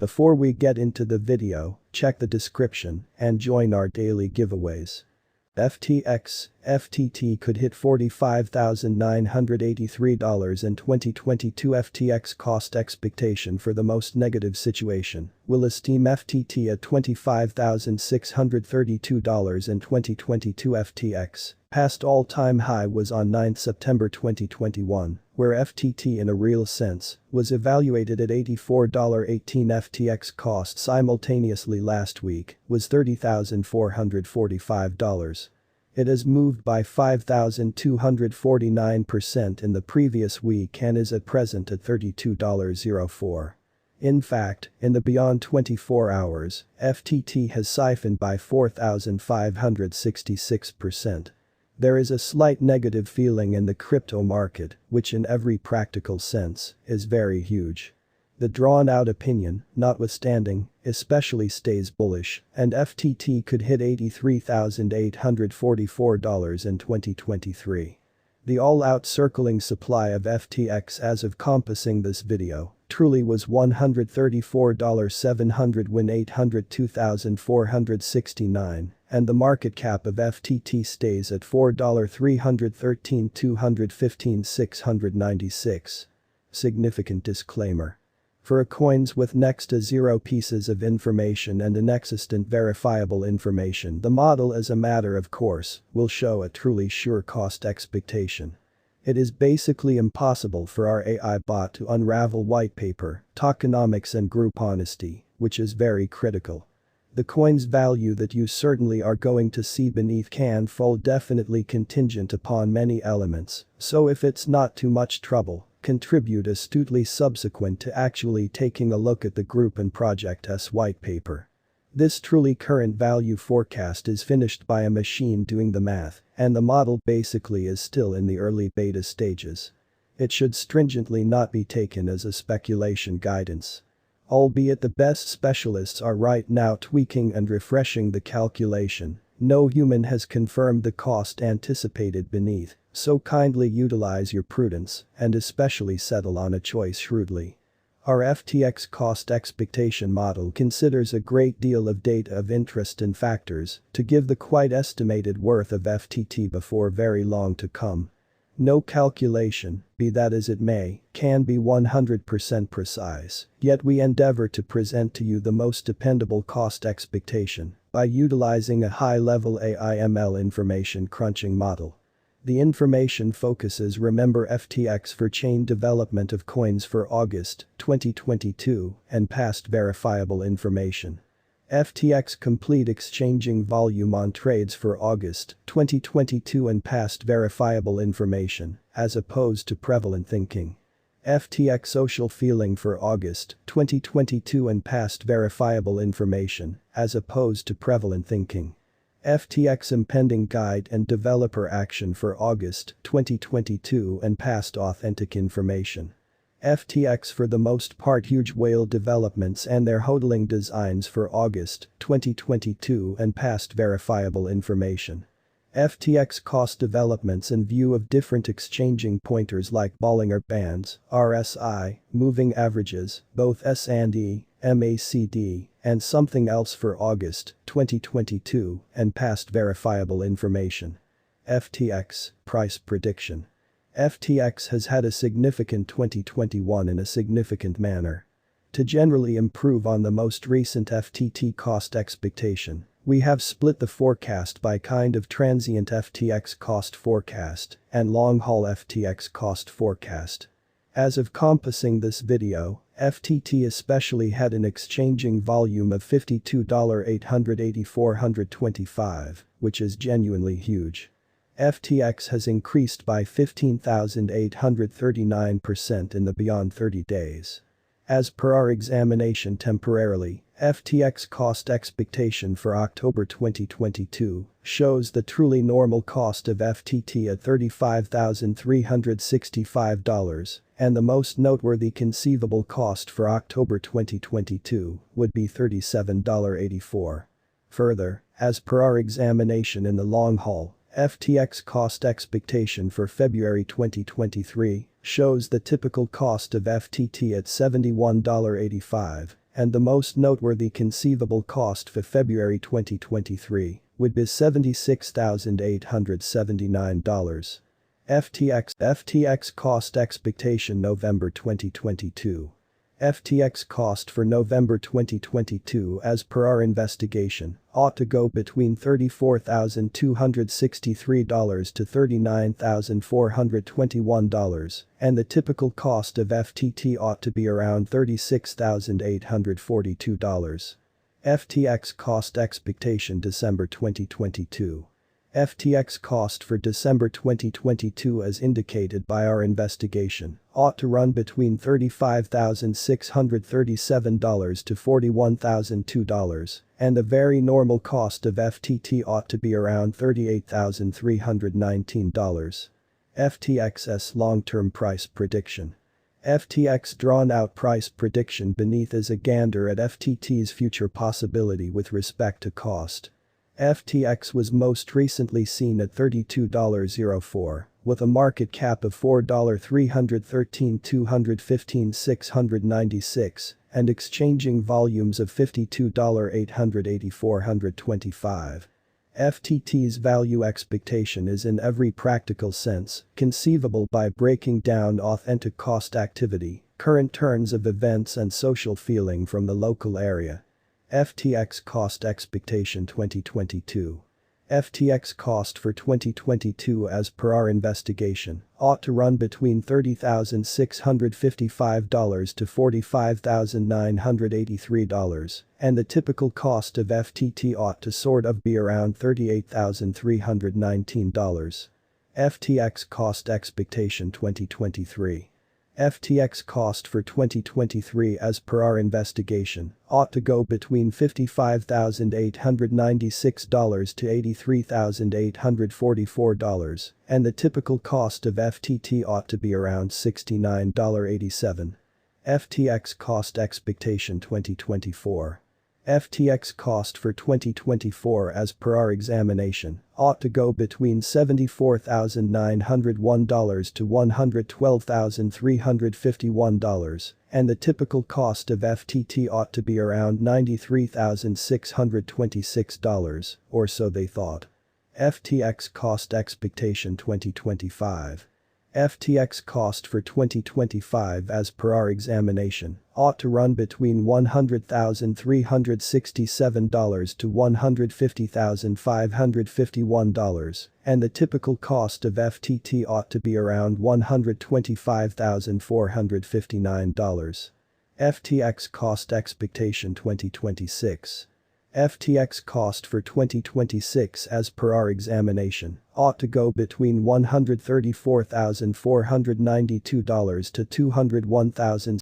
Before we get into the video, check the description and join our daily giveaways. Ftx Ftt could hit $45,983 in 2022. Ftx cost expectation for the most negative situation will esteem Ftt at $25,632 in 2022. Ftx past all-time high was on 9 September 2021, where Ftt in a real sense was evaluated at $84.18. Ftx cost simultaneously last week was $30,445. It has moved by 5,249% in the previous week and is at present at $32.04. In fact, in the beyond 24 hours, Ftt has siphoned by 4,566%. There is a slight negative feeling in the crypto market, which in every practical sense is very huge. The drawn-out opinion, notwithstanding, especially stays bullish, and Ftt could hit $83,844 in 2023. The all-out circling supply of Ftx as of compassing this video truly was $134,700 when $802,469, and the market cap of Ftt stays at $4,313,215,696. Significant disclaimer. For coins with next to zero pieces of information and inexistent verifiable information, the model as a matter of course will show a truly sure cost expectation. It is basically impossible for our AI bot to unravel white paper, tokenomics and group honesty, which is very critical. The coin's value that you certainly are going to see beneath can fall definitely contingent upon many elements, so if it's not too much trouble, contribute astutely subsequent to actually taking a look at the group and project's white paper. This truly current value forecast is finished by a machine doing the math, and the model basically is still in the early beta stages. It should stringently not be taken as a speculation guidance. Albeit the best specialists are right now tweaking and refreshing the calculation, no human has confirmed the cost anticipated beneath, so kindly utilize your prudence and especially settle on a choice shrewdly. Our Ftx cost expectation model considers a great deal of data of interest and factors to give the quite estimated worth of Ftt before very long to come. No calculation, be that as it may, can be 100% precise, yet we endeavor to present to you the most dependable cost expectation by utilizing a high-level AI/ML information crunching model. The information focuses remember Ftx for chain development of coins for August 2022 and past verifiable information. Ftx complete exchanging volume on trades for August 2022 and past verifiable information, as opposed to prevalent thinking. Ftx social feeling for August 2022 and past verifiable information, as opposed to prevalent thinking. Ftx impending guide and developer action for August 2022 and past authentic information. Ftx for the most part huge whale developments and their hodling designs for August 2022 and past verifiable information. Ftx cost developments in view of different exchanging pointers like Bollinger Bands, RSI, moving averages, both S&E, MACD, and something else for August 2022 and past verifiable information. Ftx price prediction. Ftx has had a significant 2021 in a significant manner. To generally improve on the most recent Ftt cost expectation, we have split the forecast by kind of transient Ftx cost forecast and long-haul Ftx cost forecast. As of compassing this video, Ftt especially had an exchanging volume of $52,884.25, which is genuinely huge. Ftx has increased by 15,839% in the beyond 30 days. As per our examination temporarily, Ftx cost expectation for October 2022 shows the truly normal cost of Ftt at $35,365, and the most noteworthy conceivable cost for October 2022 would be $37.84. Further, as per our examination in the long haul, Ftx cost expectation for February 2023 shows the typical cost of Ftt at $71.85, and the most noteworthy conceivable cost for February 2023 would be $76,879. FTX cost expectation November 2022. FTX cost for November 2022 as per our investigation ought to go between $34,263 to $39,421 and the typical cost of FTT ought to be around $36,842. FTX cost expectation December 2022. FTX cost for December 2022 as indicated by our investigation ought to run between $35,637 to $41,002 and the very normal cost of FTT ought to be around $38,319. FTX's long-term price prediction. FTX drawn-out price prediction beneath is a gander at FTT's future possibility with respect to cost. FTX was most recently seen at $32.04, with a market cap of $4,313,215,696 and exchanging volumes of $52,884,125. FTT's value expectation is in every practical sense conceivable by breaking down authentic cost activity, current turns of events and social feeling from the local area. FTX cost expectation 2022. FTX cost for 2022 as per our investigation ought to run between $30,655 to $45,983 and the typical cost of FTT ought to sort of be around $38,319. FTX cost expectation 2023. FTX cost for 2023 as per our investigation ought to go between $55,896 to $83,844 and the typical cost of FTT ought to be around $69.87. FTX cost expectation 2024. FTX cost for 2024 as per our examination ought to go between $74,901 to $112,351 and the typical cost of FTT ought to be around $93,626 or so they thought. FTX cost expectation 2025. FTX cost for 2025 as per our examination ought to run between $100,367 to $150,551 and the typical cost of FTT ought to be around $125,459. FTX cost expectation 2026. FTX cost for 2026 as per our examination ought to go between $134,492 to $201,000